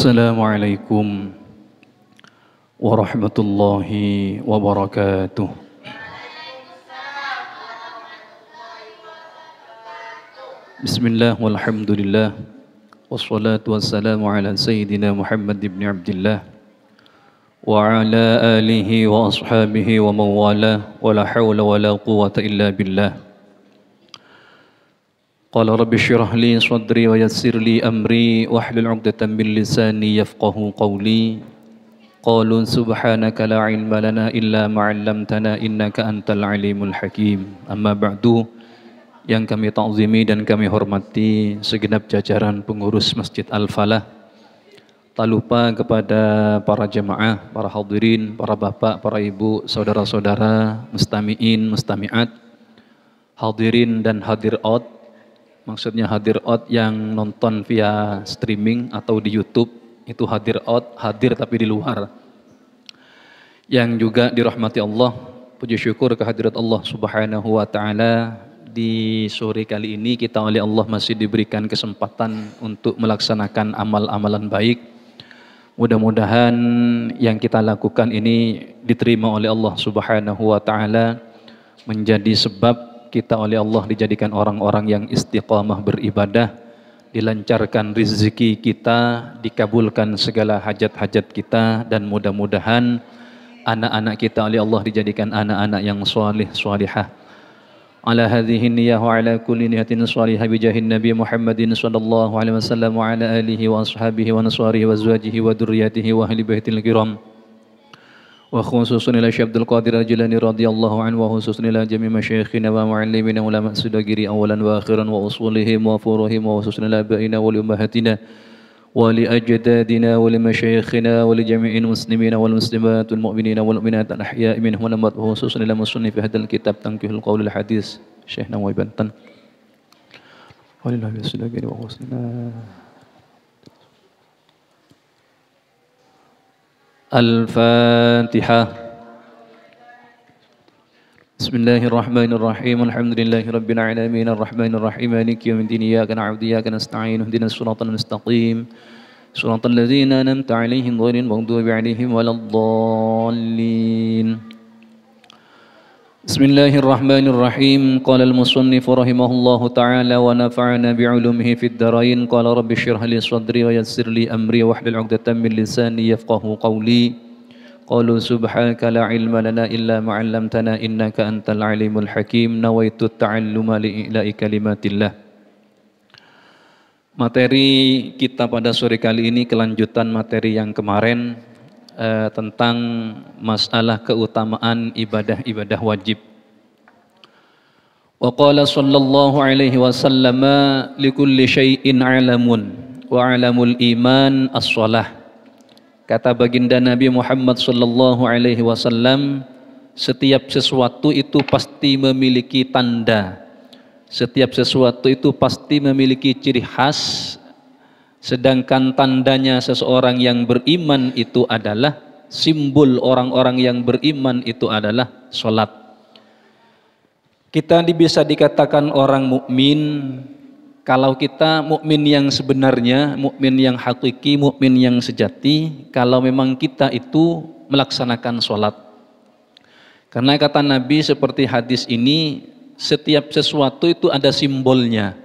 Assalamualaikum warahmatullahi wabarakatuh. Bismillah walhamdulillah wassalatu wassalamu ala sayyidina Muhammad ibn Abdillah wa ala alihi wa ashabihi wa mawala wa la hawla wa la quwwata illa billah. Qala rabbi syrah li sadri wa yassir li amri wahlul 'uqdatam min lisani yafqahu qawli. Qalu subhanaka la ilma lana illa ma 'allamtana innaka antal alimul hakim. Amma ba'du, yang kami ta'zimi dan kami hormati segenap jajaran pengurus Masjid Al-Falah. Tak lupa kepada para jemaah, para hadirin, para bapak, para ibu, saudara-saudara, mustami'in, mustami'at, hadirin dan hadirat. Maksudnya hadirat yang nonton via streaming atau di YouTube, itu hadirat, hadir tapi di luar. Yang juga dirahmati Allah, puji syukur kehadirat Allah Subhanahu wa taala. Di sore kali ini kita oleh Allah masih diberikan kesempatan untuk melaksanakan amal-amalan baik. Mudah-mudahan yang kita lakukan ini diterima oleh Allah Subhanahu wa taala, menjadi sebab kita oleh Allah dijadikan orang-orang yang istiqamah beribadah, dilancarkan rezeki kita, dikabulkan segala hajat-hajat kita, dan mudah-mudahan anak-anak kita oleh Allah dijadikan anak-anak yang salih salihah. Ala hadhihi niyyah wa ala kulli niyatin salihah bi jahin Nabi Muhammadin sallallahu alaihi wasallam wa ala alihi wa ashabihi wa nasarihi wa azwajihi wa dzurriyyatihi wa ahli baitil kiram. Wa khususan ila Syekh Abdul Qadir Al-Jilani radhiyallahu anhu wa khususan ila jami' masyayikhina wa muallimina ulama sudagiri awalan wa akhiran wa usulihim wa furuhim wa khususan ila abaina wa li ummahatina wa li ajdadina wa li masyayikhina wa li jami'il muslimina wal muslimat wal mu'minina wal mu'minat al ahya'i minhum wa lammat wa khususan ila musannif hadzal kitab tanqihul qaul al hadis Syekh Nawawi Banten. Walillahi sudagiri wa khususan Al-Fatihah. Bismillahirrahmanirrahim. Alhamdulillahi rabbil alamin arrahmanir rahim maliki yaumiddin iyyaka na'budu wa iyyaka nasta'in ihdinas siratal mustaqim siratal ladzina an'amta 'alaihim ghairil maghdubi 'alaihim waladdallin. Bismillahirrahmanirrahim. Qala al-musannif rahimahullahu ta'ala wa nafa'ana bi'ulumihi fid dharain. Qala rabbi shrah li sadri wa yassir li amri wahlul 'uqdatam min lisani yafqahu qawli. Qalu subhanaka la ilma lana illa ma 'allamtana innaka antal alimul hakim. Nawaitu ta'alluma li ila'i kalimatillah. Materi kita pada sore kali ini kelanjutan materi yang kemarin, tentang masalah keutamaan ibadah-ibadah wajib. Wa qala sallallahu alaihi wasallam likulli syai'in 'alamun wa 'alamul iman as-shalah. Kata baginda Nabi Muhammad sallallahu alaihi wasallam, setiap sesuatu itu pasti memiliki tanda. Setiap sesuatu itu pasti memiliki ciri khas. Sedangkan tandanya seseorang yang beriman itu adalah, simbol orang-orang yang beriman itu adalah sholat. Kita bisa dikatakan orang mukmin kalau kita mukmin yang sebenarnya, mukmin yang hakiki, mukmin yang sejati, kalau memang kita itu melaksanakan sholat. Karena kata Nabi seperti hadis ini, setiap sesuatu itu ada simbolnya,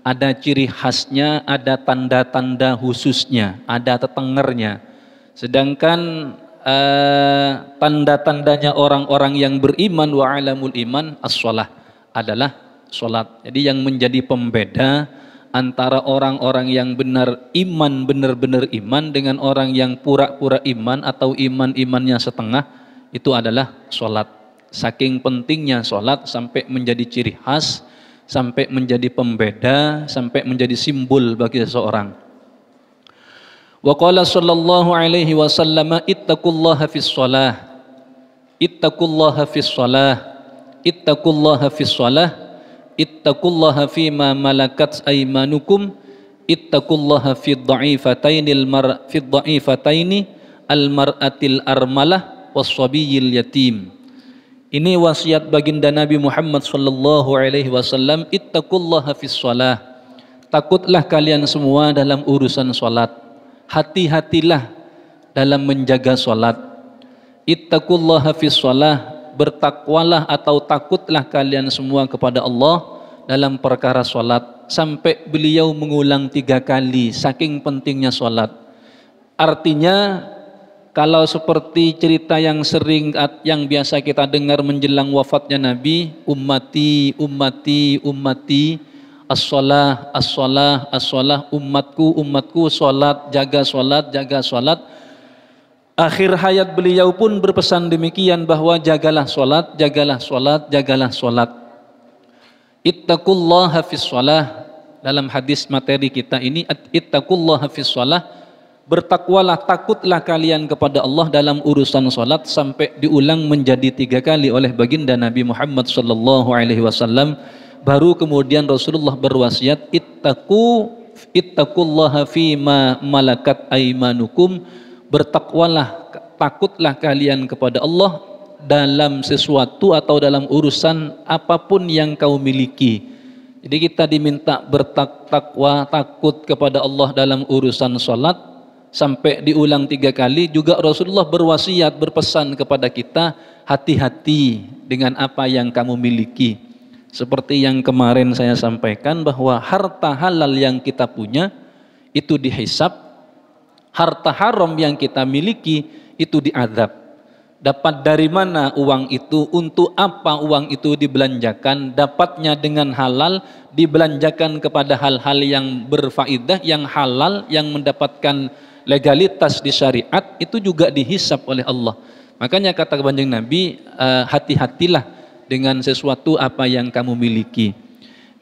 ada ciri khasnya, ada tanda-tanda khususnya, ada tetengernya. Sedangkan tanda-tandanya orang-orang yang beriman wa alamul iman as-shalah adalah sholat. Jadi yang menjadi pembeda antara orang-orang yang benar iman, benar-benar iman, dengan orang yang pura-pura iman atau iman-imannya setengah, itu adalah sholat. Saking pentingnya sholat sampai menjadi ciri khas, sampai menjadi pembeda, sampai menjadi simbol bagi seseorang. Wa qala sallallahu alaihi wasallam ittaqullaha fis shalah. Ittaqullaha fis shalah. Ittaqullaha fis shalah. Ittaqullaha fima malakat aymanukum. Ittaqullaha fid dha'ifatainil fid dha'ifataini al mar'atil armalah was sabiyil yatim. Ini wasiat baginda Nabi Muhammad sallallahu alaihi wasallam, ittaqullaha fis shalah. Takutlah kalian semua dalam urusan salat. hati-hatilah dalam menjaga sholat. Ittaqullaha fis sholah, bertakwalah atau takutlah kalian semua kepada Allah dalam perkara sholat. Sampai beliau mengulang 3 kali, saking pentingnya sholat. Artinya kalau seperti cerita yang sering, yang biasa kita dengar menjelang wafatnya Nabi, ummati, ummati, ummati, as-sholah, as-sholah, as-sholah, umatku, umatku, sholat, jaga sholat, jaga sholat. Akhir hayat beliau pun berpesan demikian, bahwa jagalah sholat, jagalah sholat, jagalah sholat. Ittaqullaha fis sholah. Dalam hadis materi kita ini, ittaqullaha fis sholah, bertakwalah, takutlah kalian kepada Allah dalam urusan sholat, sampai diulang menjadi 3 kali oleh baginda Nabi Muhammad sallallahu alaihi wasallam. Baru kemudian Rasulullah berwasiat, ittaqullaha fima malakat aimanukum, bertakwalah, takutlah kalian kepada Allah dalam sesuatu atau dalam urusan apapun yang kau miliki. Jadi kita diminta bertakwa, takut kepada Allah dalam urusan sholat, sampai diulang 3 kali. Juga Rasulullah berwasiat, berpesan kepada kita, hati-hati dengan apa yang kamu miliki. Seperti yang kemarin saya sampaikan, bahwa harta halal yang kita punya itu dihisab, harta haram yang kita miliki itu diazab. Dapat dari mana uang itu, untuk apa uang itu dibelanjakan, dapatnya dengan halal, dibelanjakan kepada hal-hal yang berfaedah, yang halal, yang mendapatkan legalitas di syariat, itu juga dihisab oleh Allah. Makanya kata Kanjeng Nabi, hati-hatilah dengan sesuatu apa yang kamu miliki.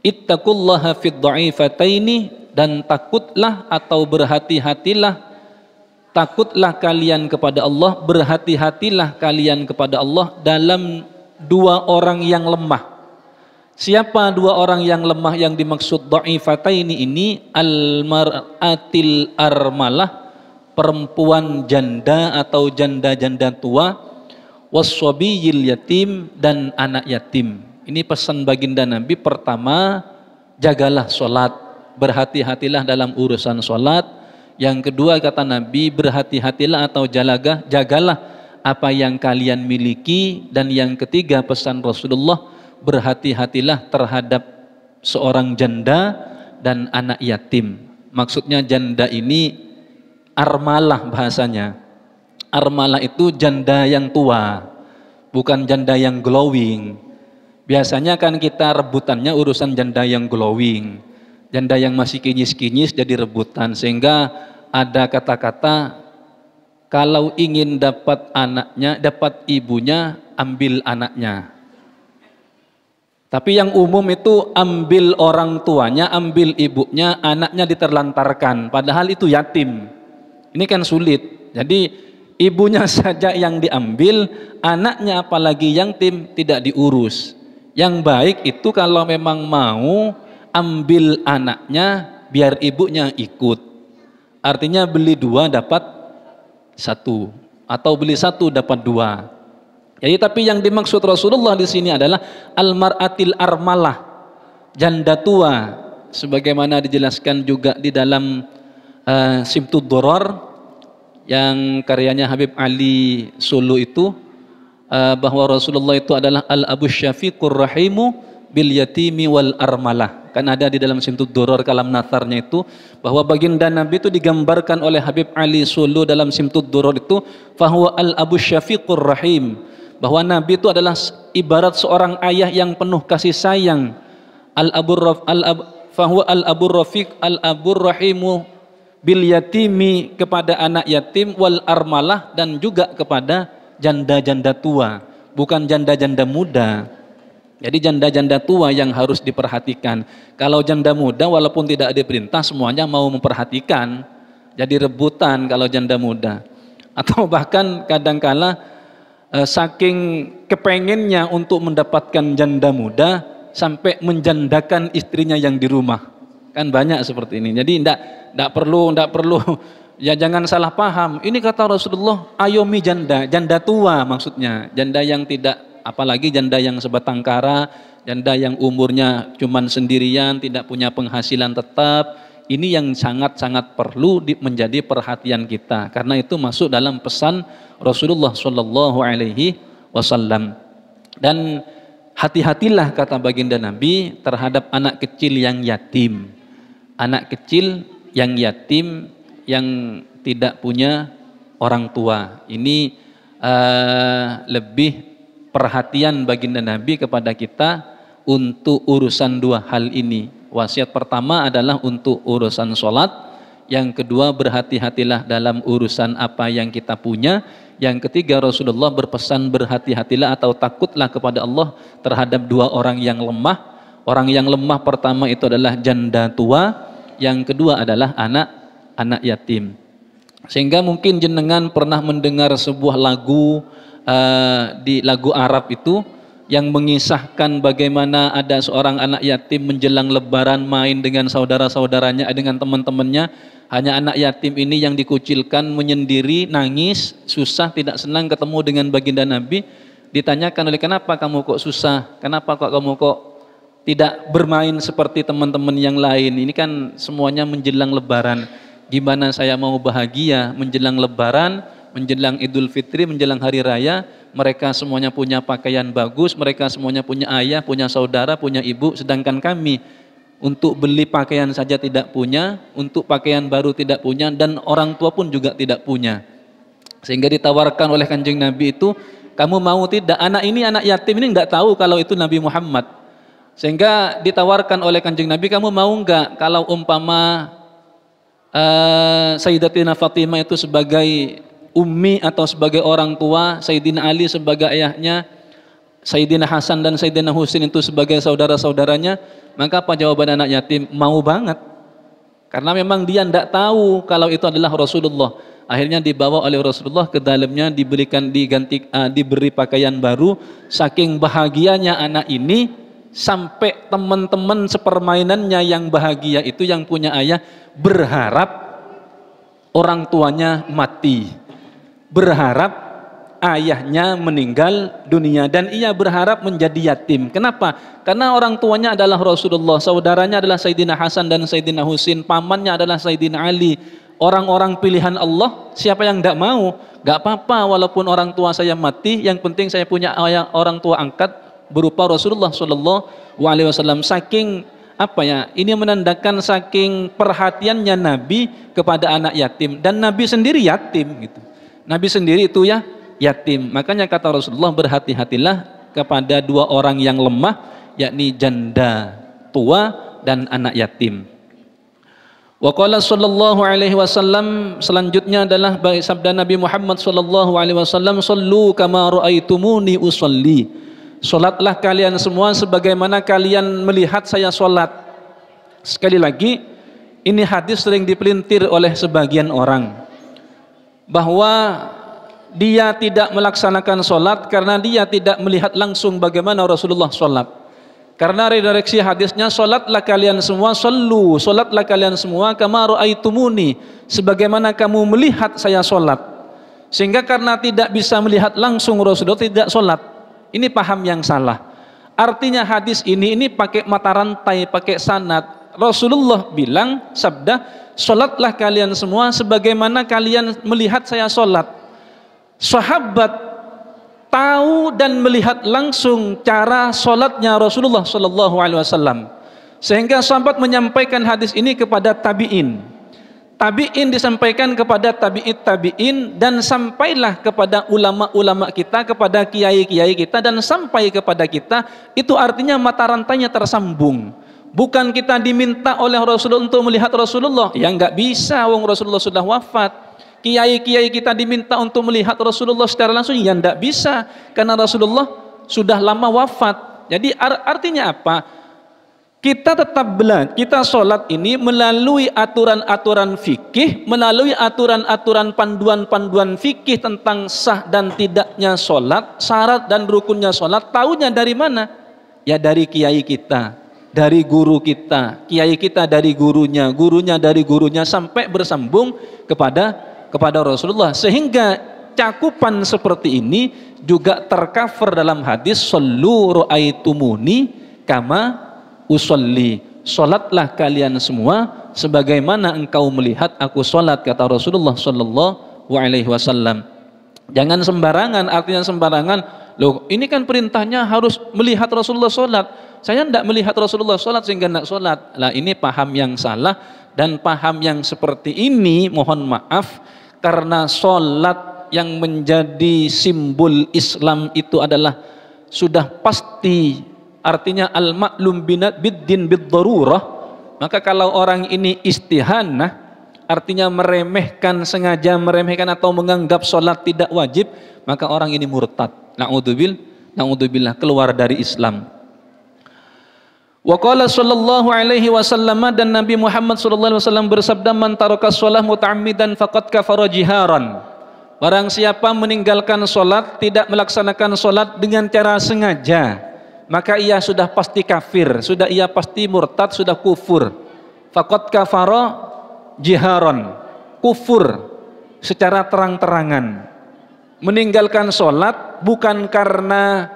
Ittaqullaha fid dha'ifataini, dan takutlah atau berhati-hatilah, takutlah kalian kepada Allah, berhati-hatilah kalian kepada Allah dalam 2 orang yang lemah. Siapa 2 orang yang lemah yang dimaksud dha'ifataini ini? Al-mar'atil armalah, perempuan janda atau janda-janda tua, was-sabiyil yatim, dan anak yatim. Ini pesan baginda Nabi. Pertama, jagalah sholat, berhati-hatilah dalam urusan sholat. Yang kedua kata Nabi, berhati-hatilah atau jagalah apa yang kalian miliki. Dan yang ketiga pesan Rasulullah, berhati-hatilah terhadap seorang janda dan anak yatim. Maksudnya janda ini armalah bahasanya. Armalah itu janda yang tua, bukan janda yang glowing. Biasanya kan kita rebutannya urusan janda yang glowing. Janda yang masih kinyis-kinyis jadi rebutan, sehingga ada kata-kata, kalau ingin dapat anaknya, dapat ibunya, ambil anaknya. Tapi yang umum itu ambil orang tuanya, ambil ibunya, anaknya diterlantarkan, padahal itu yatim. Ini kan sulit. Jadi ibunya saja yang diambil, anaknya apalagi yang yatim tidak diurus. Yang baik itu kalau memang mau, ambil anaknya, biar ibunya ikut. Artinya beli 2 dapat 1, atau beli 1 dapat 2. Jadi tapi yang dimaksud Rasulullah di sini adalah al-mar'atil armalah, janda tua, sebagaimana dijelaskan juga di dalam Simtud Doror yang karyanya Habib Ali Sulu itu, bahwa Rasulullah itu adalah al-abu syafiqur rahimu bil yatimi wal armalah. Kan ada di dalam Simtud Doror kalam natharnya itu, bahwa baginda Nabi itu digambarkan oleh Habib Ali Sulu dalam Simtud Doror itu, fahuwa al-abu syafiqur rahim, bahwa Nabi itu adalah ibarat seorang ayah yang penuh kasih sayang. Fahuwa al-abur rafiq al-abur rahimu bil yatimi, kepada anak yatim, wal armalah, dan juga kepada janda-janda tua, bukan janda-janda muda. Jadi janda-janda tua yang harus diperhatikan. Kalau janda muda walaupun tidak diperintah, semuanya mau memperhatikan, jadi rebutan kalau janda muda. Atau bahkan kadangkala saking kepengennya untuk mendapatkan janda muda, sampai menjandakan istrinya yang di rumah. Kan banyak seperti ini. Jadi tidak perlu ya, jangan salah paham. Ini kata Rasulullah, ayomi janda tua maksudnya, janda yang tidak, apalagi janda yang sebatang kara, janda yang umurnya cuman sendirian, tidak punya penghasilan tetap, ini yang sangat-sangat perlu menjadi perhatian kita, karena itu masuk dalam pesan Rasulullah Shallallahu Alaihi Wasallam. Dan hati-hatilah, kata baginda Nabi, terhadap anak kecil yang yatim. Anak kecil yang yatim yang tidak punya orang tua. Ini lebih perhatian baginda Nabi kepada kita untuk urusan dua hal ini. Wasiat pertama adalah untuk urusan sholat. Yang kedua, berhati-hatilah dalam urusan apa yang kita punya. Yang ketiga, Rasulullah berpesan berhati-hatilah atau takutlah kepada Allah terhadap dua orang yang lemah. Orang yang lemah pertama itu adalah janda tua, yang kedua adalah anak yatim. Sehingga mungkin jenengan pernah mendengar sebuah lagu di lagu Arab itu yang mengisahkan bagaimana ada seorang anak yatim menjelang lebaran main dengan saudara-saudaranya, dengan teman-temannya. Hanya anak yatim ini yang dikucilkan, menyendiri, nangis, susah, tidak senang ketemu dengan baginda Nabi. Ditanyakan oleh, kenapa kamu kok susah? Kenapa kok kamu kok tidak bermain seperti teman-teman yang lain? Ini kan semuanya menjelang lebaran. Gimana saya mau bahagia menjelang lebaran, menjelang Idul Fitri, menjelang hari raya? Mereka semuanya punya pakaian bagus, mereka semuanya punya ayah, punya saudara, punya ibu, sedangkan kami untuk beli pakaian saja tidak punya, untuk pakaian baru tidak punya, dan orang tua pun juga tidak punya. Sehingga ditawarkan oleh Kanjeng Nabi itu, kamu mau tidak? Anak ini, anak yatim ini enggak tahu kalau itu Nabi Muhammad. Sehingga ditawarkan oleh Kanjeng Nabi, kamu mau enggak kalau umpama Sayyidatina Fatimah itu sebagai ummi atau sebagai orang tua, Sayyidina Ali sebagai ayahnya, Sayyidina Hasan dan Sayyidina Husain itu sebagai saudara-saudaranya? Maka apa jawaban anak yatim? Mau banget. Karena memang dia tidak tahu kalau itu adalah Rasulullah. Akhirnya dibawa oleh Rasulullah ke dalamnya, diberi pakaian baru. Saking bahagianya anak ini, sampai teman-teman sepermainannya yang bahagia itu, yang punya ayah, berharap orang tuanya mati, berharap ayahnya meninggal dunia, dan ia berharap menjadi yatim. Kenapa? Karena orang tuanya adalah Rasulullah, saudaranya adalah Sayyidina Hasan dan Sayyidina Husain, pamannya adalah Sayyidina Ali, orang-orang pilihan Allah. Siapa yang tidak mau? Gak apa-apa walaupun orang tua saya mati, yang penting saya punya orang tua angkat berupa Rasulullah Shallallahu Alaihi Wasallam. Saking apa ya? Ini menandakan saking perhatiannya Nabi kepada anak yatim, dan Nabi sendiri yatim gitu. Nabi sendiri itu ya yatim. Makanya kata Rasulullah, berhati-hatilah kepada dua orang yang lemah, yakni janda tua dan anak yatim. Wa qala sallallahu alaihi wasallam, selanjutnya adalah sabda Nabi Muhammad sallallahu alaihi wasallam, sallu kama raaitumuni usolli. Salatlah kalian semua sebagaimana kalian melihat saya salat. Sekali lagi, ini hadis sering dipelintir oleh sebagian orang, bahwa dia tidak melaksanakan sholat karena dia tidak melihat langsung bagaimana Rasulullah sholat. Karena redaksi hadisnya, sholatlah kalian semua, sallu, sholatlah kalian semua kama ra'aitumuni, sebagaimana kamu melihat saya sholat. Sehingga karena tidak bisa melihat langsung Rasulullah, tidak sholat. Ini paham yang salah. Artinya hadis ini pakai mata rantai, pakai sanad. Rasulullah bilang, sabda, sholatlah kalian semua sebagaimana kalian melihat saya sholat. Sahabat tahu dan melihat langsung cara sholatnya Rasulullah Shallallahu Alaihi Wasallam, sehingga sahabat menyampaikan hadis ini kepada tabiin. Tabiin disampaikan kepada tabiin, dan sampailah kepada ulama-ulama kita, kepada kiai-kiai kita, dan sampai kepada kita. Itu artinya mata rantainya tersambung. Bukan kita diminta oleh Rasulullah untuk melihat Rasulullah, ya nggak bisa, wong Rasulullah sudah wafat. Kiai-kiai kita diminta untuk melihat Rasulullah secara langsung, ya tidak bisa, karena Rasulullah sudah lama wafat. Jadi artinya apa? Kita tetap belajar, kita sholat ini melalui aturan-aturan fikih, melalui aturan-aturan panduan-panduan fikih tentang sah dan tidaknya sholat, syarat dan rukunnya sholat. Tahunya dari mana? Ya dari kiai kita, dari guru kita, kiai kita dari gurunya, gurunya dari gurunya, sampai bersambung kepada Rasulullah. Sehingga cakupan seperti ini juga tercover dalam hadis, sallu ra'aitumuni kama usolli. Salatlah kalian semua sebagaimana engkau melihat aku salat, kata Rasulullah sallallahu alaihi wasallam. Jangan sembarangan, artinya sembarangan. Loh, ini kan perintahnya harus melihat Rasulullah salat. Saya tidak melihat Rasulullah salat sehingga tidak salat. Lah, ini paham yang salah, dan paham yang seperti ini mohon maaf, karena salat yang menjadi simbol Islam itu adalah sudah pasti, artinya al-ma'lum biddin bid-darurah. Maka kalau orang ini istihanah, artinya meremehkan, sengaja meremehkan atau menganggap salat tidak wajib, maka orang ini murtad. Na'udzubillah, keluar dari Islam. Wa qala sallallahu alaihi wasallam, dan Nabi Muhammad sallallahu alaihi wasallam bersabda, man taraka shalah muta'ammidan faqad kafara jiharan. Barang siapa meninggalkan salat, tidak melaksanakan salat dengan cara sengaja, maka ia sudah pasti kafir, sudah ia pasti murtad, sudah kufur. Faqad kafara jiharan, kufur secara terang-terangan. Meninggalkan salat bukan karena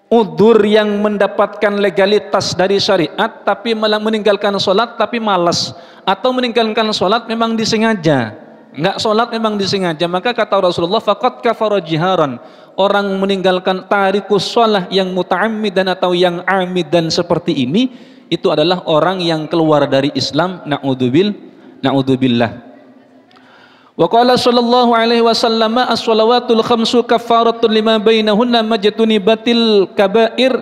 udzur yang mendapatkan legalitas dari syariat, tapi malah meninggalkan sholat tapi malas, atau meninggalkan sholat memang disengaja, nggak sholat memang disengaja, maka kata Rasulullah faqad kafara jiharan, orang meninggalkan tarikus shalah yang muta'ammidan atau yang amidan seperti ini, itu adalah orang yang keluar dari Islam. Na'udzubillah. Wa qala sallallahu alaihi wasallam, as-shalawatul khamsu kaffaratun lima bainahunna majtunibatil kaba'ir,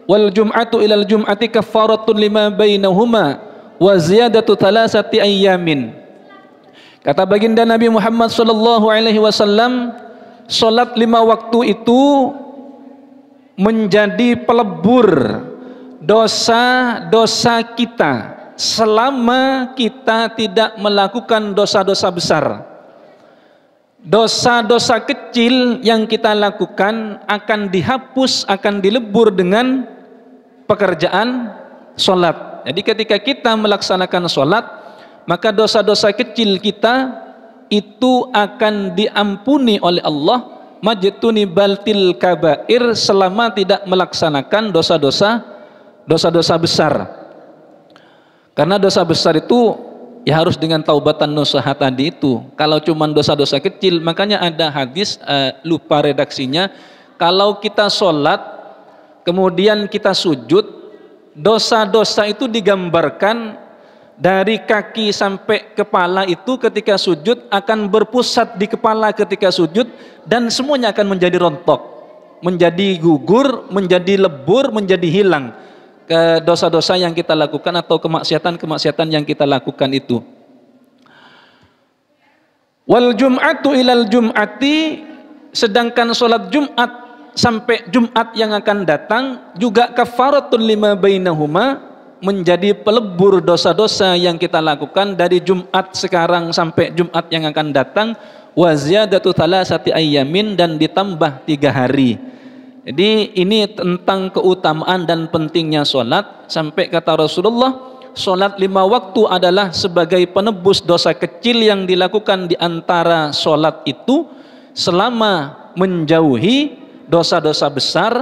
wal jum'atu ilal jum'ati kaffaratun lima bainahuma wa ziyadatu thalathati ayyamin. Kata baginda Nabi Muhammad sallallahu alaihi wasallam, salat 5 waktu itu menjadi pelebur dosa-dosa kita selama kita tidak melakukan dosa-dosa besar. Dosa-dosa kecil yang kita lakukan akan dihapus, akan dilebur dengan pekerjaan sholat. Jadi ketika kita melaksanakan sholat, maka dosa-dosa kecil kita itu akan diampuni oleh Allah, majtunibatil kabair, selama tidak melaksanakan dosa-dosa besar. Karena dosa besar itu ya harus dengan taubatan nasuha tadi itu. Kalau cuma dosa-dosa kecil, makanya ada hadis, lupa redaksinya, kalau kita sholat kemudian kita sujud, dosa-dosa itu digambarkan dari kaki sampai kepala itu ketika sujud akan berpusat di kepala ketika sujud, dan semuanya akan menjadi rontok, menjadi gugur, menjadi lebur, menjadi hilang ke dosa-dosa yang kita lakukan atau kemaksiatan-kemaksiatan yang kita lakukan itu. Wal jum'atu ilal jum'ati, sedangkan sholat Jumat sampai Jumat yang akan datang juga kafaratun lima bainahuma, menjadi pelebur dosa-dosa yang kita lakukan dari Jumat sekarang sampai Jumat yang akan datang. Wa ziyadatu thalathati ayyamin, dan ditambah 3 hari. Jadi ini tentang keutamaan dan pentingnya sholat, sampai kata Rasulullah, sholat 5 waktu adalah sebagai penebus dosa kecil yang dilakukan di antara sholat itu selama menjauhi dosa-dosa besar.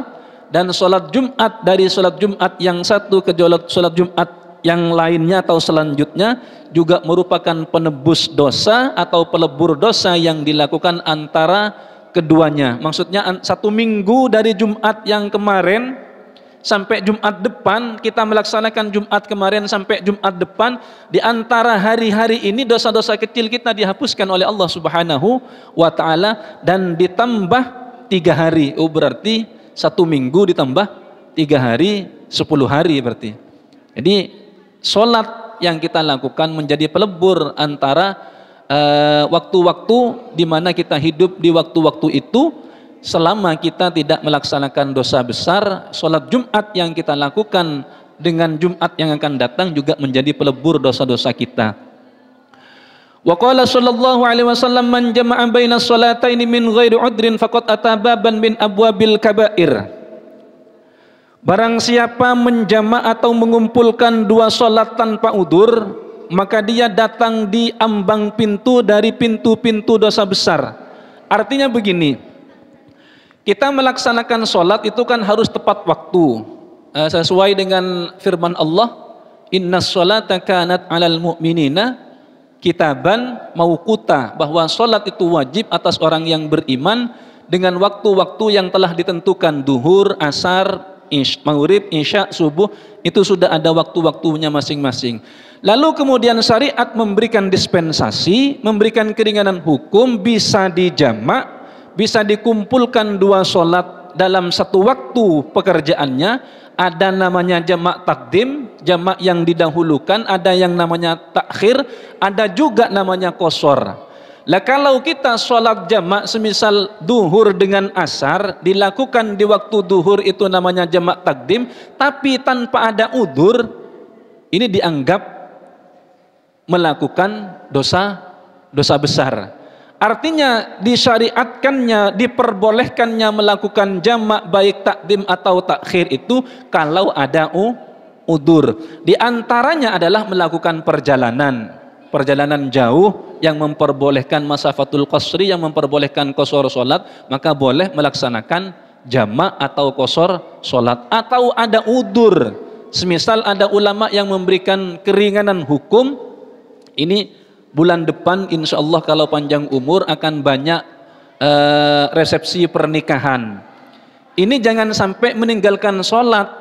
Dan sholat Jumat, dari sholat Jumat yang satu ke sholat Jumat yang lainnya atau selanjutnya juga merupakan penebus dosa atau pelebur dosa yang dilakukan antara keduanya. Maksudnya 1 minggu dari Jumat yang kemarin sampai Jumat depan, kita melaksanakan Jumat kemarin sampai Jumat depan, di antara hari-hari ini dosa-dosa kecil kita dihapuskan oleh Allah Subhanahu wa ta'ala, dan ditambah 3 hari. Oh, berarti 1 minggu ditambah 3 hari, 10 hari berarti. Jadi sholat yang kita lakukan menjadi pelebur antara waktu-waktu di mana kita hidup di waktu-waktu itu, selama kita tidak melaksanakan dosa besar. Sholat Jumat yang kita lakukan dengan Jumat yang akan datang juga menjadi pelebur dosa-dosa kita. Wa qala sallallahu alaihi wasallam, man jama'a baina sholataini min ghairi udrin faqad ata baban min abwabil kabair. Barang siapa menjama' atau mengumpulkan 2 sholat tanpa udur, maka dia datang di ambang pintu dari pintu-pintu dosa besar. Artinya begini, kita melaksanakan sholat itu kan harus tepat waktu, sesuai dengan firman Allah, innas sholata kanat 'alal mu'minina kitaban mauquta, bahwa salat itu wajib atas orang yang beriman dengan waktu-waktu yang telah ditentukan, duhur, asar, maghrib, isya, subuh, itu sudah ada waktu-waktunya masing-masing. Lalu kemudian syariat memberikan dispensasi, memberikan keringanan hukum, bisa dijamak, bisa dikumpulkan dua sholat dalam satu waktu pekerjaannya. Ada namanya jamak takdim, jamak yang didahulukan, ada yang namanya takhir, ada juga namanya qashar. Lah kalau kita sholat jamak semisal duhur dengan asar dilakukan di waktu duhur, itu namanya jamak takdim, tapi tanpa ada udzur, ini dianggap melakukan dosa besar. Artinya disyariatkannya, diperbolehkannya melakukan jamak baik takdim atau takhir itu kalau ada udzur. Di antaranya adalah melakukan perjalanan jauh yang memperbolehkan masafatul qasri, yang memperbolehkan qashar salat, maka boleh melaksanakan jamak atau qashar salat. Atau ada udzur, semisal ada ulama yang memberikan keringanan hukum, ini bulan depan insya Allah kalau panjang umur akan banyak resepsi pernikahan. Ini jangan sampai meninggalkan sholat.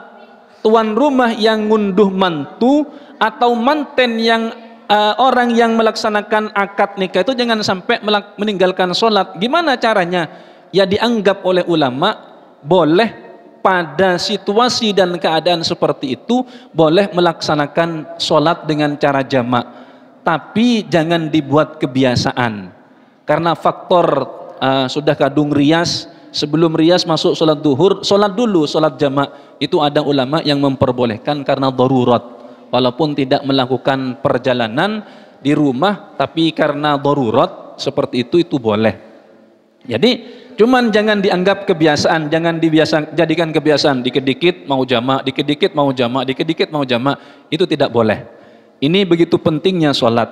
Tuan rumah yang ngunduh mantu atau manten yang orang yang melaksanakan akad nikah itu jangan sampai meninggalkan sholat. Gimana caranya? Ya dianggap oleh ulama boleh pada situasi dan keadaan seperti itu boleh melaksanakan sholat dengan cara jamak. Tapi jangan dibuat kebiasaan, karena faktor sudah kadung rias, sebelum rias masuk sholat duhur, sholat dulu, sholat jamak, itu ada ulama yang memperbolehkan karena darurat, walaupun tidak melakukan perjalanan di rumah, tapi karena darurat seperti itu boleh. Jadi cuman jangan dianggap kebiasaan, jangan jadikan kebiasaan, dikit-dikit mau jamak, dikit-dikit mau jamak, dikit-dikit mau jamak, itu tidak boleh. Ini begitu pentingnya sholat.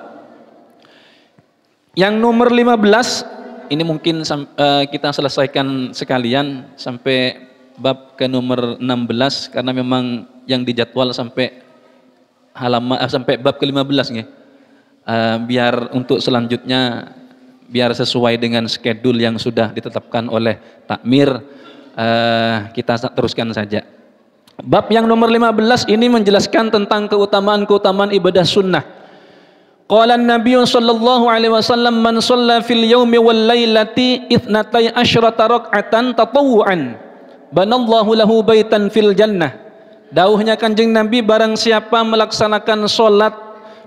Yang nomor 15, ini mungkin kita selesaikan sekalian sampai bab ke nomor 16, karena memang yang dijadwal sampai sampai bab ke-15 nih. Biar untuk selanjutnya biar sesuai dengan schedule yang sudah ditetapkan oleh takmir, kita teruskan saja. Bab yang nomor 15 ini menjelaskan tentang keutamaan-keutamaan ibadah sunnah. Qala an-nabiy sallallahu alaihi wasallam man shalla fil yaumi wal lailati 12 rak'atan tatawwu'an banallahu lahu baitan fil jannah. Dawuhnya Kanjeng Nabi, barang siapa melaksanakan salat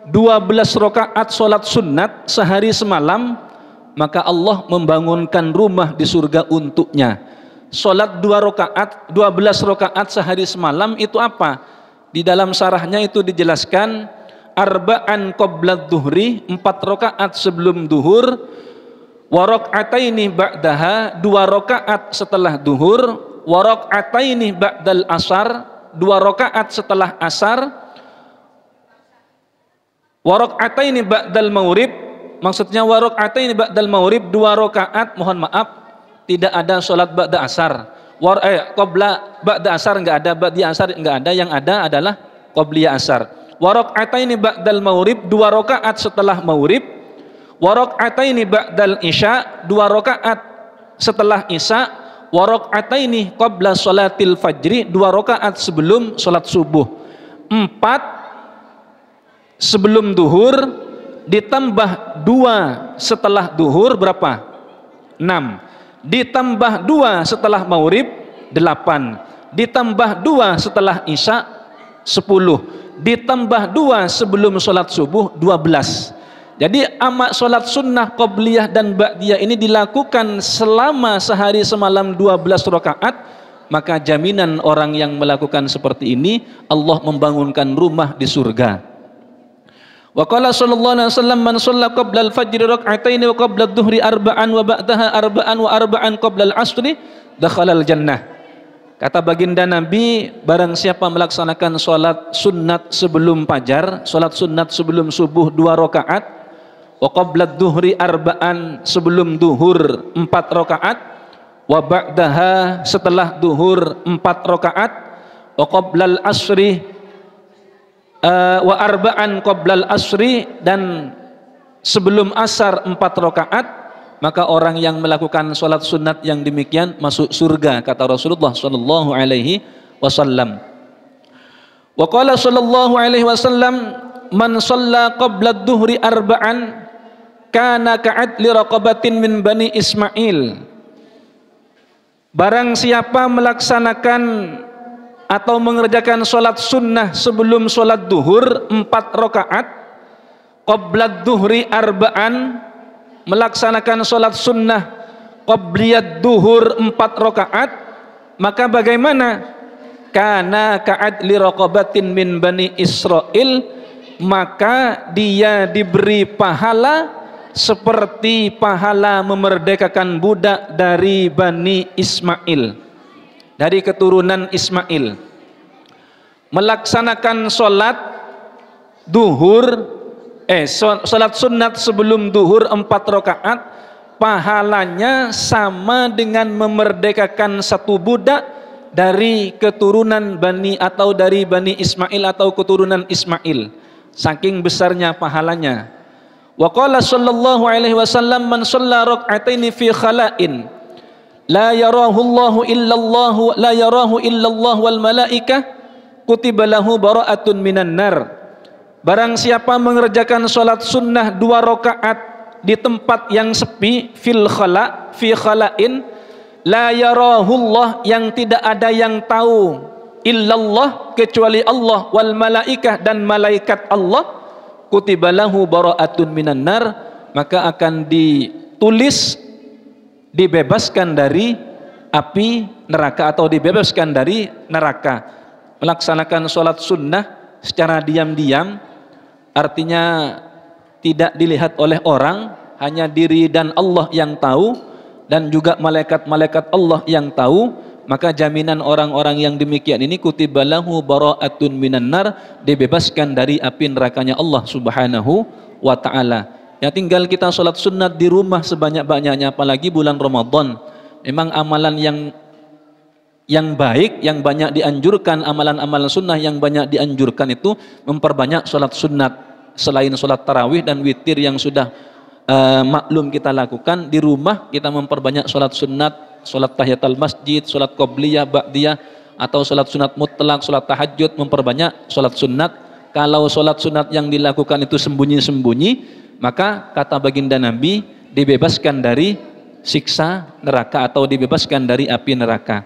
12 rakaat salat sunat sehari semalam, maka Allah membangunkan rumah di surga untuknya. Sholat 12 rakaat sehari semalam itu apa? Di dalam syarahnya itu dijelaskan arba'an qabla dhuhri, 4 rakaat sebelum duhur, wa rak'ataini ba'daha, 2 rakaat setelah duhur, wa rak'ataini ba'dal asar, 2 rakaat setelah asar, wa rak'ataini ba'dal maghrib, maksudnya wa rak'ataini ba'dal maghrib, 2 rakaat, mohon maaf tidak ada sholat ba'da asar. Qabla ba'da asar enggak ada, ba'di asar enggak ada, yang ada adalah qabliya asar. Wa rak'ataini ba'dal maghrib, 2 rakaat setelah maghrib. Wa rak'ataini ba'dal isya, 2 rakaat setelah isya. Wa rak'ataini qabla sholatil fajri, 2 rakaat sebelum sholat subuh. 4 sebelum duhur ditambah 2 setelah duhur, berapa? 6. Ditambah 2 setelah maghrib, 8. Ditambah 2 setelah isya, 10. Ditambah 2 sebelum sholat subuh, 12. Jadi amak sholat sunnah qobliyah dan ba'diyah ini dilakukan selama sehari semalam 12 rakaat, maka jaminan orang yang melakukan seperti ini Allah membangunkan rumah di surga. Wa qala sallallahu alaihi wasallam man shalla qabla al-fajr rak'ataini wa qabla adh-dhuhri arba'an wa ba'daha arba'an wa arba'an qabla al-'ashri dakhala al-jannah. Kata baginda Nabi, barang siapa melaksanakan salat sunat sebelum fajar, salat sunat sebelum subuh 2 rakaat, wa qabla adh-dhuhri arba'an, sebelum duhur 4 rakaat, wa ba'daha, setelah duhur 4 rakaat, wa qabla al-'ashri wa arba'an qoblal asri, dan sebelum asar 4 rakaat, maka orang yang melakukan sholat sunat yang demikian masuk surga, kata Rasulullah sallallahu alaihi wasallam. Wa qala sallallahu alaihi wasallam, man shalla qabla ad-duhri arba'an kana ka'adli raqabatin min bani Ismail. Barang siapa melaksanakan atau mengerjakan sholat sunnah sebelum sholat duhur 4 rakaat, qabla ad-duhri arba'an, melaksanakan sholat sunnah qabliyat duhur 4 rakaat, maka bagaimana? Kana ka'adli raqabatin min bani Israel, maka dia diberi pahala seperti pahala memerdekakan budak dari Bani Ismail, dari keturunan Ismail. Melaksanakan sholat duhur, sholat sunat sebelum duhur 4 rakaat, pahalanya sama dengan memerdekakan satu budak dari keturunan Bani atau dari Bani Ismail atau keturunan Ismail. Saking besarnya pahalanya. Wa qala sallallahu alaihi wasallam, man shalla rak'ataini fi khala'in la yarahu Allahu illallah la yarahu illallah wal malaikah kutiba lahu bara'atun minan nar. Barang siapa mengerjakan salat sunnah 2 rakaat di tempat yang sepi, fil khala, fi khala'in, la yarahullah, yang tidak ada yang tahu, illallah, kecuali Allah, wal malaikah, dan malaikat Allah, kutibalahu bara'atun minan nar, maka akan ditulis dibebaskan dari api neraka atau dibebaskan dari neraka. Melaksanakan sholat sunnah secara diam-diam, artinya tidak dilihat oleh orang, hanya diri dan Allah yang tahu, dan juga malaikat-malaikat Allah yang tahu, maka jaminan orang-orang yang demikian ini kutibalahu bara'atun minan nar, dibebaskan dari api nerakanya Allah subhanahu wa ta'ala. Ya, tinggal kita sholat sunat di rumah sebanyak-banyaknya, apalagi bulan Ramadan. Memang amalan yang baik, yang banyak dianjurkan, amalan-amalan sunnah yang banyak dianjurkan itu memperbanyak sholat sunat. Selain sholat tarawih dan witir yang sudah maklum kita lakukan, di rumah kita memperbanyak sholat sunat, sholat tahiyatul masjid, sholat qobliyah, ba'diyah, atau sholat sunat mutlak, sholat tahajud, memperbanyak sholat sunat. Kalau sholat sunat yang dilakukan itu sembunyi-sembunyi, maka kata baginda Nabi, dibebaskan dari siksa neraka atau dibebaskan dari api neraka.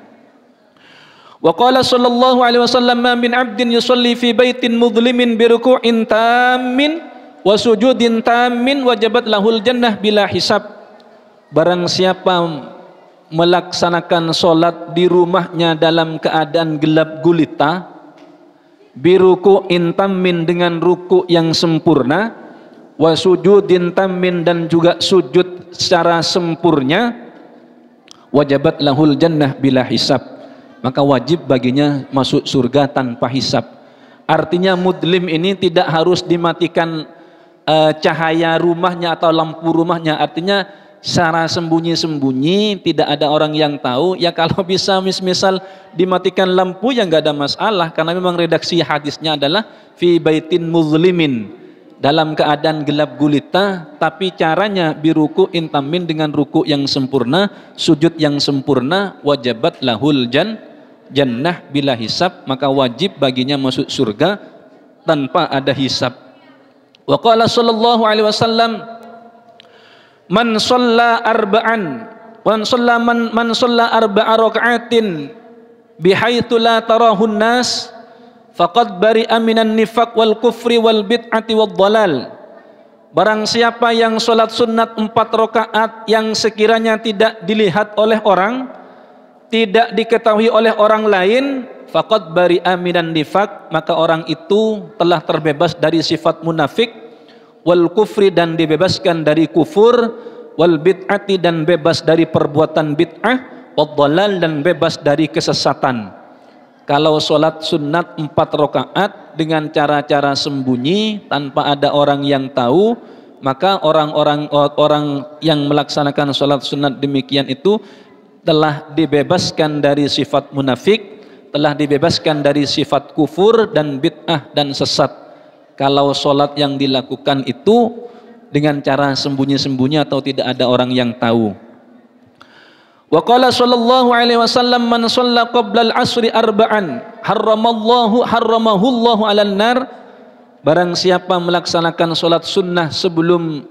Wa qala sallallahu alaihi wasallam, ma min 'abdin yusalli fi baitin mudhlimin bi ruku'in tammin wa sujudin tammin wajabat lahul jannah bila hisab. Barang siapa melaksanakan sholat di rumahnya dalam keadaan gelap gulita, biruku'in tammin, dengan ruku yang sempurna, wa sujudin tammin, dan juga sujud secara sempurna, wajabat lahul jannah bila hisab, maka wajib baginya masuk surga tanpa hisab. Artinya mudlim ini tidak harus dimatikan cahaya rumahnya atau lampu rumahnya, artinya secara sembunyi-sembunyi, tidak ada orang yang tahu. Ya kalau bisa misal dimatikan lampu ya nggak ada masalah, karena memang redaksi hadisnya adalah fi baitin muzlimin, dalam keadaan gelap gulita, tapi caranya biruku intamin, dengan ruku yang sempurna, sujud yang sempurna, wajabat lahul jannah bila hisab, maka wajib baginya masuk surga tanpa ada hisab. Wa qala sallallahu alaihi wasallam, man shalla arba'an man shalla arba'a raka'atin bihaitsu la tarahun nas faqad bari'a minan nifaq wal kufri wal bid'ati wad dhalal. Barang siapa yang sholat sunat 4 rakaat yang sekiranya tidak dilihat oleh orang, tidak diketahui oleh orang lain, faqad bari'a minan nifaq, maka orang itu telah terbebas dari sifat munafik, wal kufri, dan dibebaskan dari kufur, wal bid'ati, dan bebas dari perbuatan bid'ah, wad dhalal, dan bebas dari kesesatan. Kalau sholat sunat 4 rakaat dengan cara-cara sembunyi tanpa ada orang yang tahu, maka orang yang melaksanakan sholat sunat demikian itu telah dibebaskan dari sifat munafik, telah dibebaskan dari sifat kufur dan bid'ah dan sesat. kalau sholat yang dilakukan itu dengan cara sembunyi-sembunyi atau tidak ada orang yang tahu. Wa qala sallallahu alaihi wasallam man shalla qabla al-'asri arba'an harramahullahu 'alan nar. Barang siapa melaksanakan sholat sunnah sebelum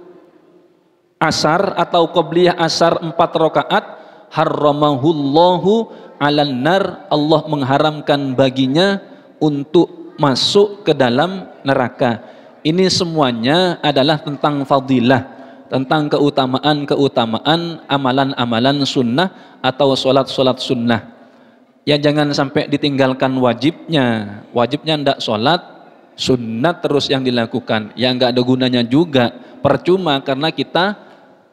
asar atau qabliyah asar 4 rakaat, harramahullahu 'alan nar, Allah mengharamkan baginya untuk masuk ke dalam neraka. Ini semuanya adalah tentang fadilah, tentang keutamaan amalan-amalan sunnah atau sholat-sholat sunnah. Ya jangan sampai ditinggalkan wajibnya. Wajibnya ndak sholat, sunnat terus yang dilakukan. Ya nggak ada gunanya juga, percuma, karena kita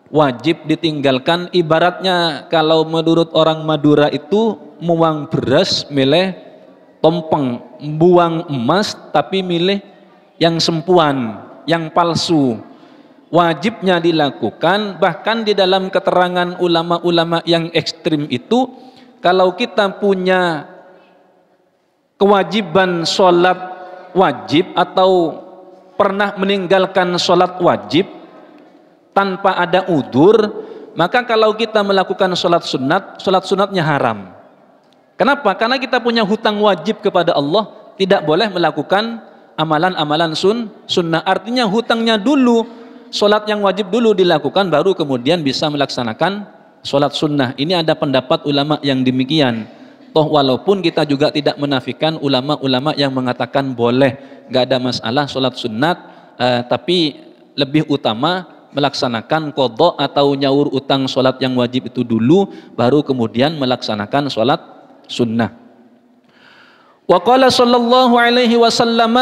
wajib ditinggalkan. Ibaratnya kalau menurut orang Madura itu muang beras milih tompeng, buang emas tapi milih yang sempuan, yang palsu. Wajibnya dilakukan. Bahkan di dalam keterangan ulama-ulama yang ekstrim itu, kalau kita punya kewajiban sholat wajib atau pernah meninggalkan sholat wajib tanpa ada udzur, maka kalau kita melakukan sholat sunatnya haram. Kenapa? Karena kita punya hutang wajib kepada Allah, tidak boleh melakukan amalan-amalan sunnah. Artinya hutangnya dulu, sholat yang wajib dulu dilakukan, baru kemudian bisa melaksanakan sholat sunnah. Ini ada pendapat ulama yang demikian. Toh walaupun kita juga tidak menafikan ulama-ulama yang mengatakan boleh, nggak ada masalah sholat sunnat, tapi lebih utama melaksanakan qadha atau nyaur utang sholat yang wajib itu dulu, baru kemudian melaksanakan sholat sunnah. Wa qala sallallahu alaihi wasallam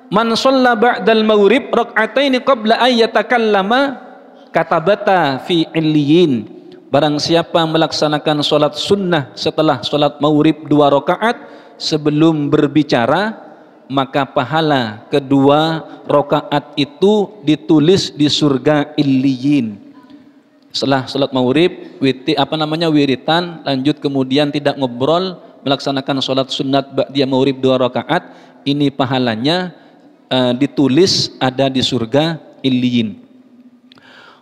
man shalla ba'dal maghrib rak'ataini qabla an yatakallama katabata fi illiyin. Barang siapa melaksanakan sholat sunnah setelah sholat maghrib 2 rakaat sebelum berbicara, maka pahala kedua rakaat itu ditulis di surga illiyin. Setelah sholat maghrib, wiritan, lanjut kemudian tidak ngobrol, melaksanakan sholat sunat ba'diyah maghrib 2 rakaat, ini pahalanya ditulis ada di surga illiyin.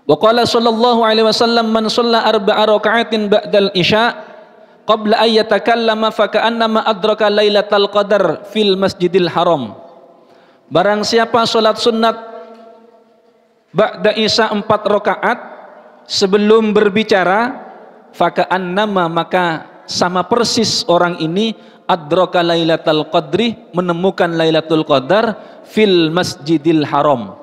Wa qala sallallahu alaihi wasallam man shalla 4 raka'atin ba'dal isya qabla an yatakallama fa ka'annama adraka lailatal qadar fil masjidil haram. Barang siapa salat sunat ba'da isya 4 rakaat sebelum berbicara, fa ka'annama, maka sama persis orang ini adraka lailatal qadri, menemukan lailatul qadar fil masjidil haram,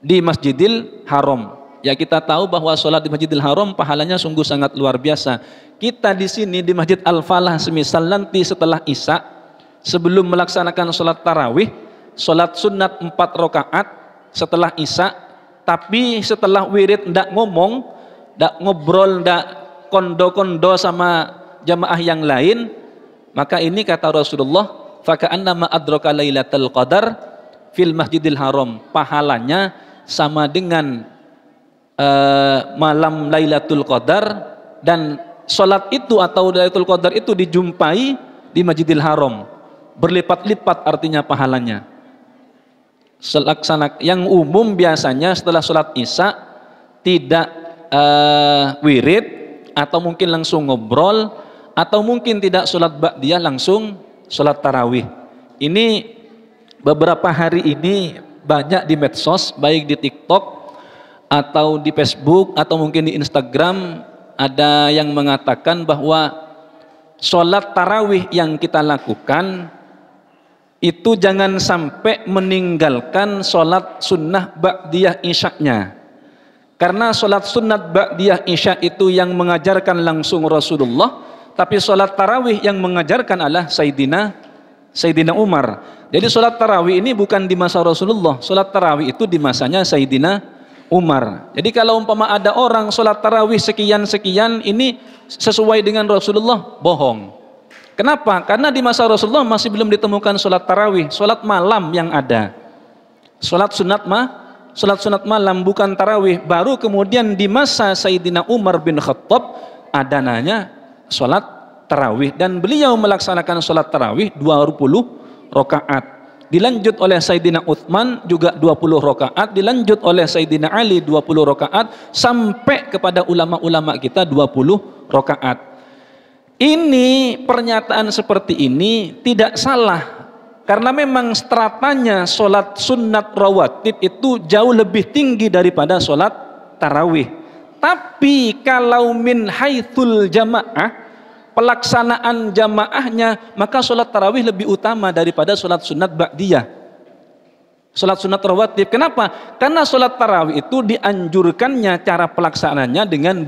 di Masjidil Haram. Ya kita tahu bahwa sholat di Masjidil Haram pahalanya sungguh sangat luar biasa. Kita di sini di Masjid Al-Falah semisal nanti setelah Isya, sebelum melaksanakan sholat tarawih, sholat sunat 4 rakaat setelah Isya, tapi setelah wirid ndak ngomong, ndak ngobrol, ndak kondo-kondo sama jamaah yang lain, maka ini kata Rasulullah, faka'annama adraka lailatul qadar fil Masjidil Haram, pahalanya sama dengan malam Lailatul Qadar, dan sholat itu atau Lailatul Qadar itu dijumpai di Masjidil Haram, berlipat-lipat artinya pahalanya. Yang umum biasanya setelah sholat Isya tidak wirid, atau mungkin langsung ngobrol, atau mungkin tidak sholat ba'diyah, langsung sholat tarawih. Ini beberapa hari ini banyak di medsos, baik di TikTok atau di Facebook atau mungkin di Instagram, ada yang mengatakan bahwa sholat tarawih yang kita lakukan itu jangan sampai meninggalkan sholat sunnah ba'diyah isya'nya, karena sholat sunnah ba'diyah isya' itu yang mengajarkan langsung Rasulullah, tapi sholat tarawih yang mengajarkan adalah Sayyidina Umar. Jadi sholat tarawih ini bukan di masa Rasulullah, sholat tarawih itu di masanya Sayyidina Umar. Jadi kalau umpama ada orang sholat tarawih sekian-sekian ini sesuai dengan Rasulullah, bohong. Kenapa? Karena di masa Rasulullah masih belum ditemukan sholat tarawih, sholat malam yang ada. Sholat sunat malam, bukan tarawih. Baru kemudian di masa Sayyidina Umar bin Khattab ada nanya sholat tarawih, dan beliau melaksanakan sholat tarawih 20 rakaat. dilanjut oleh Sayyidina Utsman juga 20 rakaat, dilanjut oleh Sayyidina Ali 20 rakaat, sampai kepada ulama-ulama kita 20 rakaat. Ini pernyataan seperti ini tidak salah, karena memang stratanya sholat sunnat rawatib itu jauh lebih tinggi daripada sholat tarawih. Tapi kalau min haitsul jamaah, pelaksanaan jamaahnya, maka sholat tarawih lebih utama daripada sholat sunat ba'diyah, sholat sunat rawatib. Kenapa? Karena sholat tarawih itu dianjurkannya cara pelaksanaannya dengan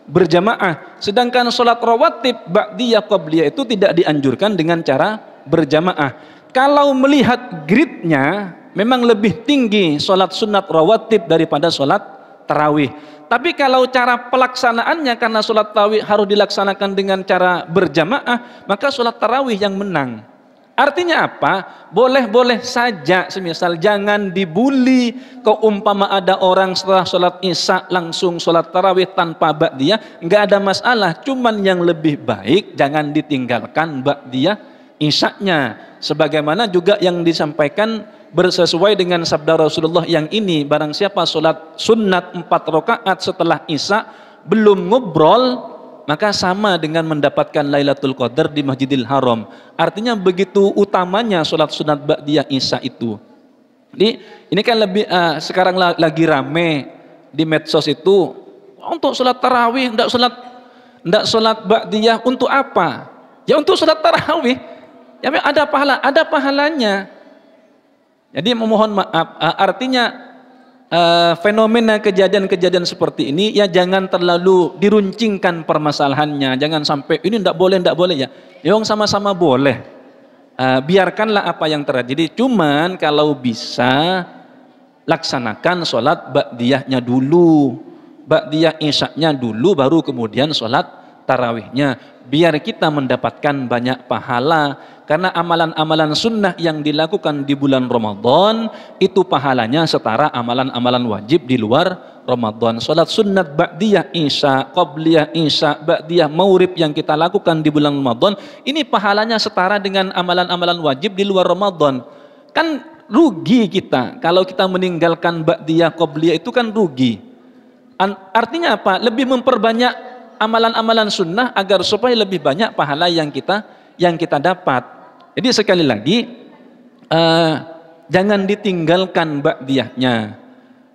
berjamaah, sedangkan sholat rawatib ba'diyah qabliyah itu tidak dianjurkan dengan cara berjamaah. Kalau melihat gridnya, memang lebih tinggi sholat sunat rawatib daripada sholat tarawih. Tapi kalau cara pelaksanaannya, karena sholat tarawih harus dilaksanakan dengan cara berjamaah, maka sholat tarawih yang menang. Artinya apa? Boleh-boleh saja, semisal jangan dibully. Keumpama ada orang setelah sholat isya langsung sholat tarawih tanpa ba'diyah, nggak ada masalah. Cuman yang lebih baik jangan ditinggalkan ba'diyah isya'nya. Sebagaimana juga yang disampaikan bersesuai dengan sabda Rasulullah yang ini, barang siapa sholat sunat 4 rakaat setelah isya belum ngobrol, maka sama dengan mendapatkan Lailatul Qadar di Masjidil Haram. Artinya begitu utamanya sholat sunat ba'diyah isya itu. Jadi ini kan lebih sekarang lagi rame di medsos itu, untuk sholat tarawih, ndak sholat ba'diyah untuk apa? Ya untuk sholat tarawih. Ya ada pahalanya. Jadi memohon maaf, artinya fenomena kejadian-kejadian seperti ini ya jangan terlalu diruncingkan permasalahannya, jangan sampai ini ndak boleh ya. Yang sama-sama boleh. Biarkanlah apa yang terjadi. Cuman kalau bisa laksanakan sholat ba'diyahnya dulu, ba'diyah isya'nya dulu, baru kemudian sholat tarawihnya, biar kita mendapatkan banyak pahala. Karena amalan-amalan sunnah yang dilakukan di bulan Ramadan itu pahalanya setara amalan-amalan wajib di luar Ramadan. Salat sunnat ba'diyah isya, qabliyah isya, ba'diyah maghrib yang kita lakukan di bulan Ramadan, ini pahalanya setara dengan amalan-amalan wajib di luar Ramadan. Kan rugi kita kalau kita meninggalkan ba'diyah qabliyah, itu kan rugi. Artinya apa? Lebih memperbanyak amalan-amalan sunnah agar supaya lebih banyak pahala yang kita dapat. Jadi sekali lagi jangan ditinggalkan ba'diyahnya,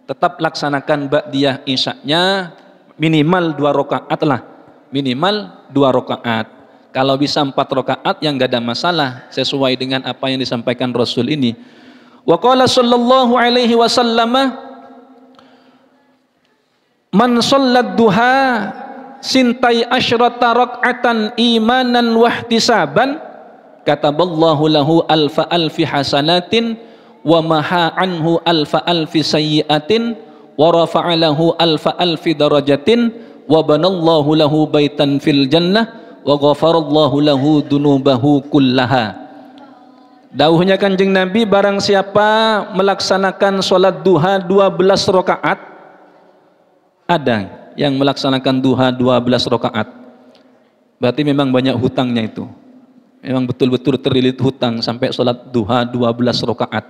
tetap laksanakan ba'diyah isya'nya minimal 2 rakaat lah, minimal 2 rakaat. Kalau bisa 4 rakaat yang enggak ada masalah, sesuai dengan apa yang disampaikan Rasul ini. Wa qala sallallahu alaihi wasallam, man shallat duha sintai asyrata rak'atan imanan wahtisaban kataballahu lahu alfa alfi hasanatin wa maha anhu alfa alfi sayyiatin wa rafa'alahu alfa alfi darajatin wa banallahu lahu baitan fil jannah wa ghafarallahu lahu dunubahu kullaha. Dawuhnya Kanjeng Nabi, barang siapa melaksanakan sholat duha 12 rakaat, ada yang melaksanakan duha 12 rakaat, berarti memang banyak hutangnya itu. Memang betul-betul terlilit hutang sampai sholat duha 12 rakaat.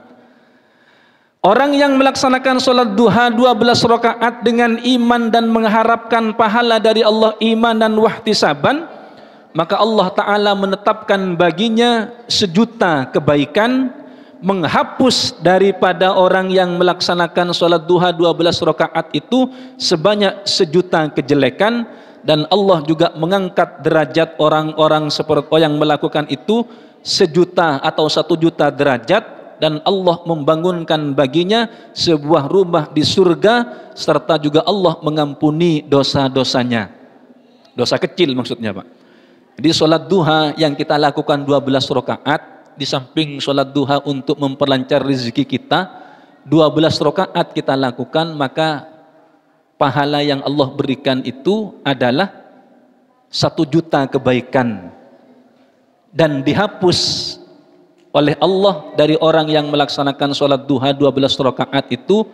Orang yang melaksanakan sholat duha 12 rakaat dengan iman dan mengharapkan pahala dari Allah, iman dan wahtisaban, maka Allah Ta'ala menetapkan baginya 1 juta kebaikan, menghapus daripada orang yang melaksanakan sholat duha 12 rakaat itu sebanyak 1 juta kejelekan. Dan Allah juga mengangkat derajat orang-orang seperti yang melakukan itu 1 juta atau 1 juta derajat, dan Allah membangunkan baginya sebuah rumah di surga, serta juga Allah mengampuni dosa-dosanya, dosa kecil maksudnya Pak. Jadi sholat duha yang kita lakukan 12 rakaat, di samping sholat duha untuk memperlancar rezeki kita, 12 rakaat kita lakukan, maka pahala yang Allah berikan itu adalah 1 juta kebaikan, dan dihapus oleh Allah dari orang yang melaksanakan sholat duha 12 rakaat itu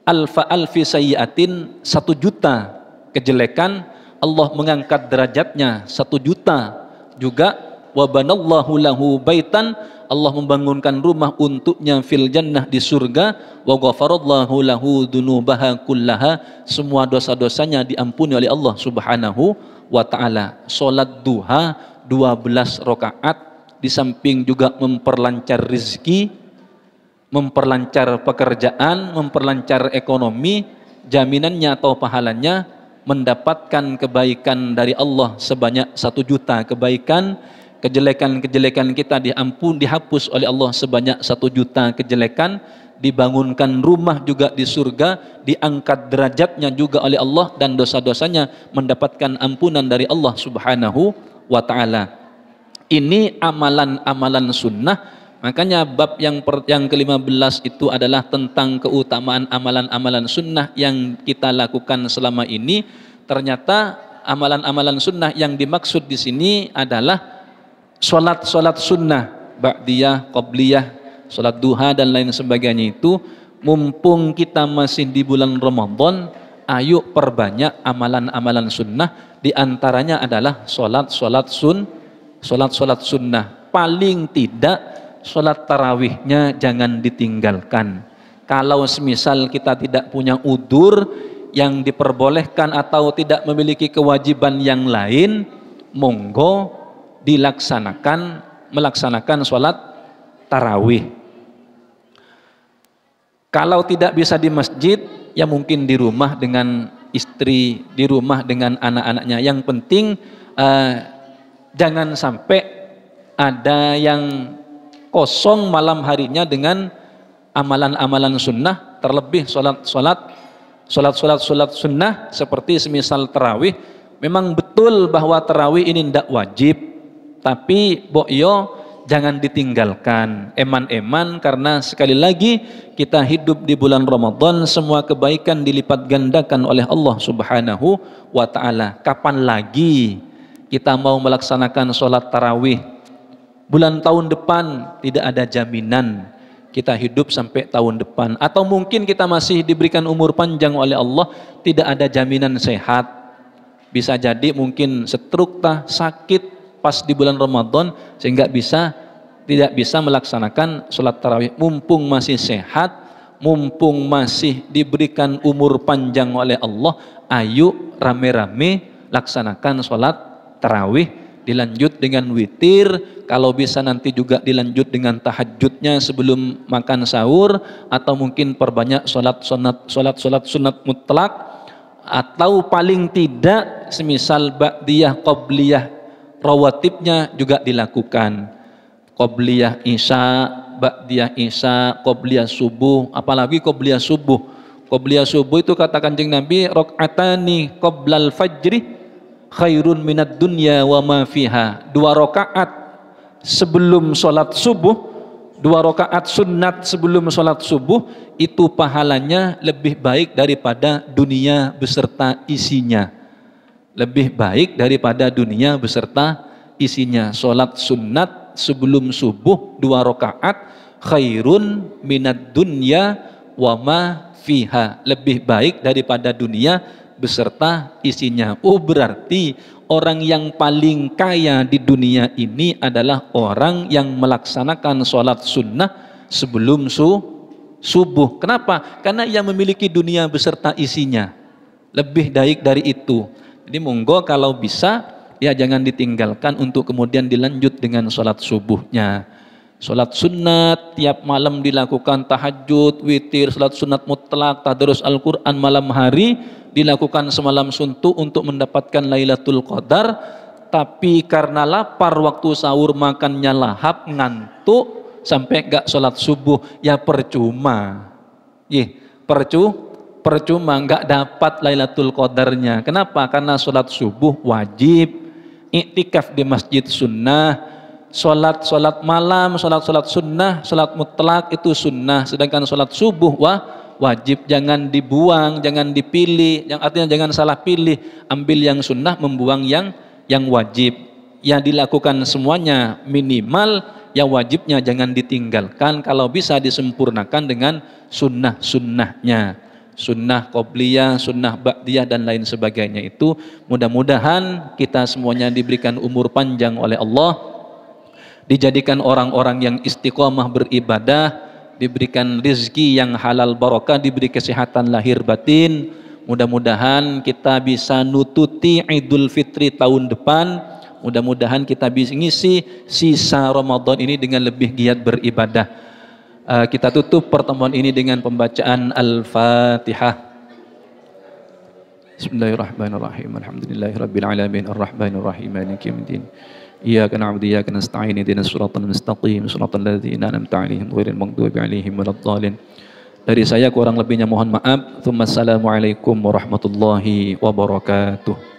alfa alfi sayyiatin, 1 juta kejelekan. Allah mengangkat derajatnya 1 juta juga wa banallahu lahu baitan, Allah membangunkan rumah untuknya fil jannah di surga, wa ghafarallahu lahu dunubaha kullaha, semua dosa-dosanya diampuni oleh Allah Subhanahu wa taala. Salat duha 12 rakaat di samping juga memperlancar rezeki, memperlancar pekerjaan, memperlancar ekonomi, jaminannya atau pahalanya mendapatkan kebaikan dari Allah sebanyak 1 juta kebaikan. Kejelekan-kejelekan kita dihapus oleh Allah sebanyak 1 juta kejelekan, dibangunkan rumah juga di surga, diangkat derajatnya juga oleh Allah, dan dosa-dosanya mendapatkan ampunan dari Allah Subhanahu wa ta'ala. Ini amalan-amalan sunnah. Makanya bab yang ke-15 itu adalah tentang keutamaan amalan-amalan sunnah yang kita lakukan selama ini. Ternyata amalan-amalan sunnah yang dimaksud di sini adalah sholat sunnah, ba'diyah, qabliyah, sholat duha dan lain sebagainya. Itu mumpung kita masih di bulan Ramadan, ayo perbanyak amalan-amalan sunnah. Di antaranya adalah sholat sunnah. Paling tidak sholat tarawihnya jangan ditinggalkan. Kalau semisal kita tidak punya udzur yang diperbolehkan atau tidak memiliki kewajiban yang lain, monggo melaksanakan sholat tarawih. Kalau tidak bisa di masjid, ya mungkin di rumah dengan istri, di rumah dengan anak-anaknya. Yang penting jangan sampai ada yang kosong malam harinya dengan amalan-amalan sunnah, terlebih sholat sunnah seperti semisal tarawih. Memang betul bahwa tarawih ini tidak wajib, tapi jangan ditinggalkan eman-eman, karena sekali lagi kita hidup di bulan Ramadan, semua kebaikan dilipat gandakan oleh Allah Subhanahu wa ta'ala. Kapan lagi kita mau melaksanakan sholat tarawih? Bulan tahun depan tidak ada jaminan kita hidup sampai tahun depan, atau mungkin kita masih diberikan umur panjang oleh Allah, tidak ada jaminan sehat. Bisa jadi mungkin stroke, sakit pas di bulan Ramadan, sehingga tidak bisa melaksanakan sholat tarawih. Mumpung masih sehat, mumpung masih diberikan umur panjang oleh Allah, ayo rame-rame laksanakan sholat tarawih. Dilanjut dengan witir, kalau bisa nanti juga dilanjut dengan tahajudnya sebelum makan sahur, atau mungkin perbanyak sholat sunat mutlak, atau paling tidak semisal ba'diyah, qabliyah, rawatibnya juga dilakukan. Qabliyah isya, ba'diyah isya, qabliyah subuh, apalagi qabliyah subuh. Qabliyah subuh itu kata Kanjeng Nabi, rakaatani qablal fajri khairun minad dunya wa ma fiha. 2 rakaat sebelum sholat subuh, 2 rakaat sunat sebelum sholat subuh, itu pahalanya lebih baik daripada dunia beserta isinya. Lebih baik daripada dunia beserta isinya. Sholat sunat sebelum subuh 2 rakaat khairun minad dunya wa ma fiha, lebih baik daripada dunia beserta isinya. Berarti orang yang paling kaya di dunia ini adalah orang yang melaksanakan sholat sunnah sebelum subuh. Kenapa? Karena ia memiliki dunia beserta isinya. Lebih baik dari itu. Jadi monggo kalau bisa ya jangan ditinggalkan untuk kemudian dilanjut dengan sholat subuhnya. Sholat sunat tiap malam dilakukan, tahajud, witir, sholat sunat mutlak, tadarus Al-Quran malam hari dilakukan semalam suntuk untuk mendapatkan Lailatul Qadar. Tapi karena lapar waktu sahur, makannya lahap, ngantuk sampai gak sholat subuh, ya percuma. Percuma gak dapat Lailatul Qadarnya. Kenapa? Karena sholat subuh wajib, iktikaf di masjid sunnah, sholat malam, sholat sunnah, sholat mutlak itu sunnah, sedangkan sholat subuh wajib. Jangan dibuang, jangan dipilih, yang artinya jangan salah pilih, ambil yang sunnah, membuang yang wajib. Yang dilakukan semuanya minimal, yang wajibnya jangan ditinggalkan, kalau bisa disempurnakan dengan sunnah-sunnahnya, sunnah qobliyah, sunnah ba'diyah dan lain sebagainya. Itu mudah-mudahan kita semuanya diberikan umur panjang oleh Allah, dijadikan orang-orang yang istiqomah beribadah, diberikan rezeki yang halal barokah, diberi kesehatan lahir batin. Mudah-mudahan kita bisa nututi Idul Fitri tahun depan. Mudah-mudahan kita bisa ngisi sisa Ramadan ini dengan lebih giat beribadah. Kita tutup pertemuan ini dengan pembacaan Al-Fatihah. Bismillahirrahmanirrahim. Alhamdulillahirabbil alamin arrahmanir rahim maliki yaumiddin. Iyyaka na'budu wa iyyaka nasta'in ihdinas siratal mustaqim siratal ladzina an'amta 'alaihim ghairil maghdubi 'alaihim waladdallin. Dari saya kurang lebihnya mohon maaf. Assalamualaikum warahmatullahi wabarakatuh.